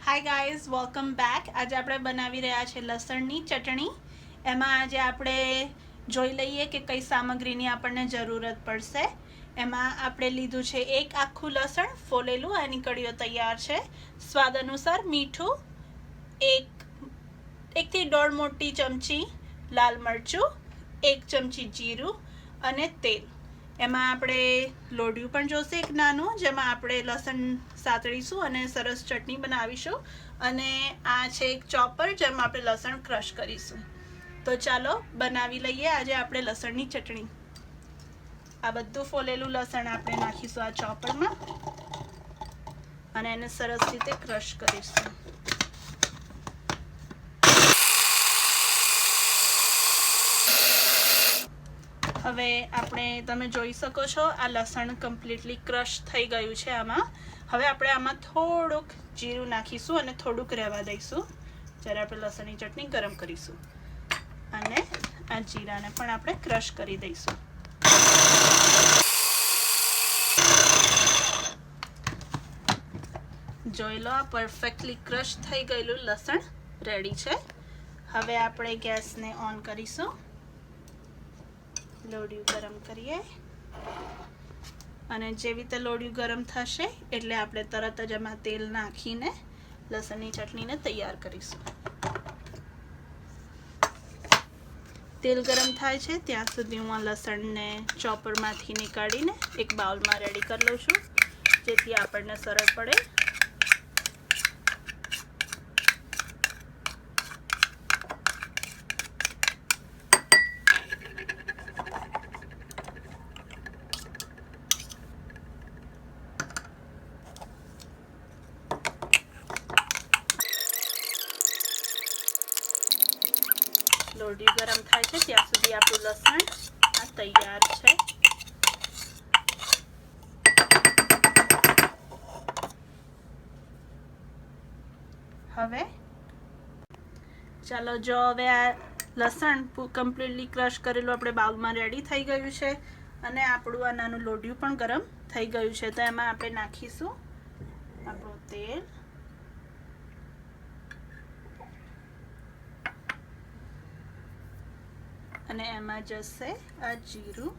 Hi guys, welcome back. આજે આપણે બનાવી રહ્યા છે લસણની ચટણી. એમાં આજે આપણે જોઈ લઈએ કે કઈ સામગ્રીની આપણને જરૂરત પડશે. એમાં આપણે લીધું છે એક આખું લસણ ફોલેલું, એની કળીઓ તૈયાર છે. સ્વાદ અનુસાર મીઠું, એકથી દોઢ મોટી ચમચી લાલ મરચું, 1 ચમચી જીરું અને તેલ. એમાં આપણે લોઢિયું પણ જોશે એક નાનું, જેમાં આપણે લસણ સાતળીશું અને સરસ ચટણી બનાવીશું. અને આ છે એક ચોપર, જેમાં આપણે લસણ ક્રશ કરીશું. તો ચાલો બનાવી લઈએ આજે આપણે લસણની ચટણી. આ બધું ફોલેલું લસણ આપણે નાખીશું આ ચોપરમાં અને એને સરસ રીતે ક્રશ કરીશું. હવે તમે જોઈ શકો છો આ લસણ કમ્પ્લીટલી ક્રશ થઈ ગયું છે આમાં. હવે આપણે આમાં થોડુંક જીરું નાખીશું અને થોડુંક રહેવા દઈશું જ્યારે આપણે લસણની ચટણી ગરમ કરીશું. અને આ જીરાને પણ આપણે ક્રશ કરી દઈશું. જોઈ લો, આ પરફેક્ટલી ક્રશ થઈ ગયેલું લસણ રેડી છે. હવે આપણે ગેસને ઓન કરીશું, લોઢિયું ગરમ કરીએ અને જેવી રીતે લોઢિયું ગરમ થશે એટલે આપણે તરત જ એમાં તેલ નાખીને લસણની ચટણીને તૈયાર કરીશું. તેલ ગરમ થાય છે ત્યાં સુધી હું આ લસણને ચોપરમાંથી નીકાળીને એક બાઉલમાં રેડી કરી લઉં છું, જેથી આપણને સરળ પડે. લોઢિયું ગરમ થાય છે ત્યાં સુધી આપણું લસણ આ તૈયાર છે. હવે ચાલો જો, હવે આ લસણ કમ્પ્લીટલી ક્રશ કરેલું આપણે બાઉલમાં રેડી થઈ ગયું છે અને આપણું આ નાનું લોઢિયું પણ ગરમ થઈ ગયું છે. તો એમાં આપણે નાખીશું આપણું તેલ, અને એમાં જશે આ જીરું.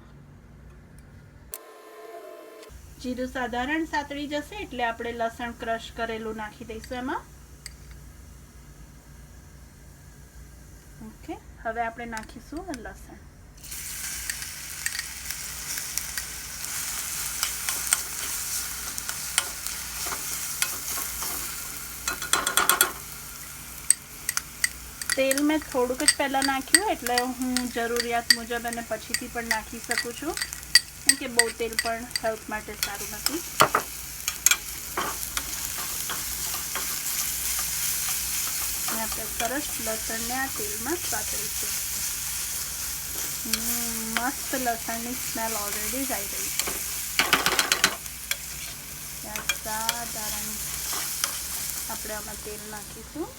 જીરું સાધારણ સાતળી જશે એટલે આપણે લસણ ક્રશ કરેલું નાખી દઈશું એમાં. ઓકે, હવે આપણે નાખીશું લસણ. તેલ મેં થોડુંક જ પહેલાં નાખ્યું, એટલે હું જરૂરિયાત મુજબ એને પછીથી પણ નાખી શકું છું, કેમ કે બહુ તેલ પણ હેલ્થ માટે સારું નથી. અને આપણે સરસ લસણને આ તેલમાં સાતળીશું. મસ્ત લસણની સ્મેલ ઓલરેડી જ આવી રહી છે. સાધારણ આપણે આમાં તેલ નાખીશું.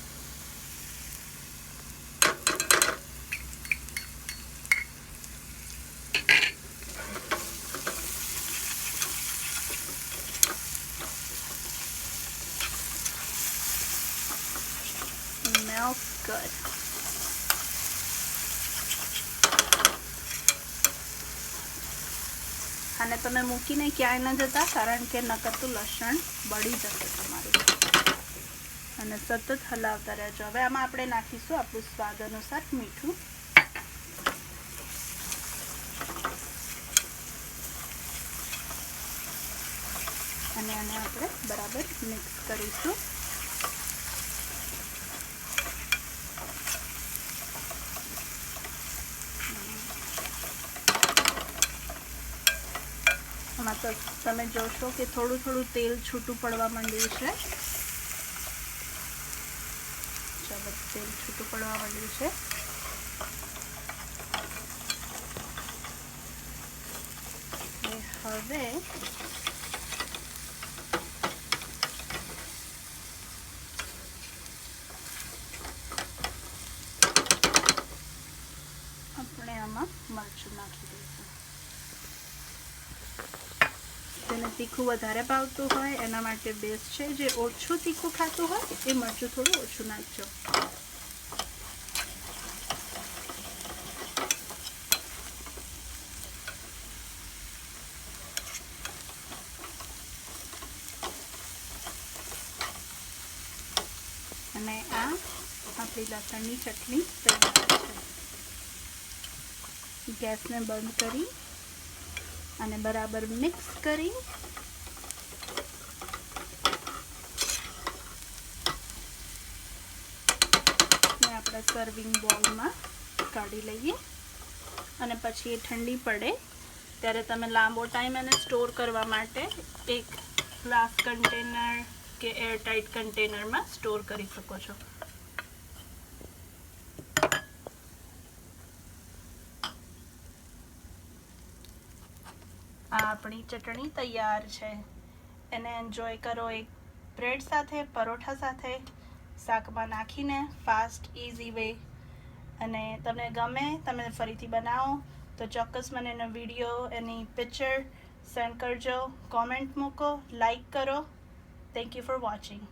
Smells good. આને તમે મૂકીને ક્યાંય ન જતા, કારણ કે નકરતું લસણ બળી જશે તમારું. અને સતત હલાવતા રહેજો. હવે આમાં આપણે નાખીશું આપણું સ્વાદ અનુસાર મીઠું. અને આને આપણે બરાબર મિક્સ કરીશું. આમાં તો તમે જોશો કે થોડું થોડું તેલ છૂટું પડવા માંડ્યું છે. ચાલો, તેલ છૂટું પડવા માંડ્યું છે. હવે આપણે આમાં મરચું નાખી દઈશું. તેને જેને તીખું વધારે ભાવતું હોય એના માટે બેસ્ટ છે. જે ઓછું તીખું ખાતું હોય એ મરચું થોડું ઓછું નાખજો. અને આ આપણી લસણની ચટણી તૈયાર છે. ગેસને બંધ કરી અને બરાબર મિક્સ કરી આપણે સર્વિંગ બોલમાં કાઢી લઈએ. અને પછી એ ઠંડી પડે ત્યારે તમે લાંબો ટાઈમ એને સ્ટોર કરવા માટે એક ગ્લાસ કન્ટેનર કે એરટાઇટ કન્ટેનરમાં સ્ટોર કરી શકો છો. આ આપણી ચટણી તૈયાર છે. એને એન્જોય કરો એક બ્રેડ સાથે, પરોઠા સાથે, શાકમાં નાખીને, ફાસ્ટ ઇઝી વે. અને તમને ગમે, તમે ફરીથી બનાવો તો ચોક્કસ મને એનો વિડીયો, એની પિક્ચર સેન્ડ કરજો, કોમેન્ટ મૂકો, લાઈક કરો. Thank you for watching.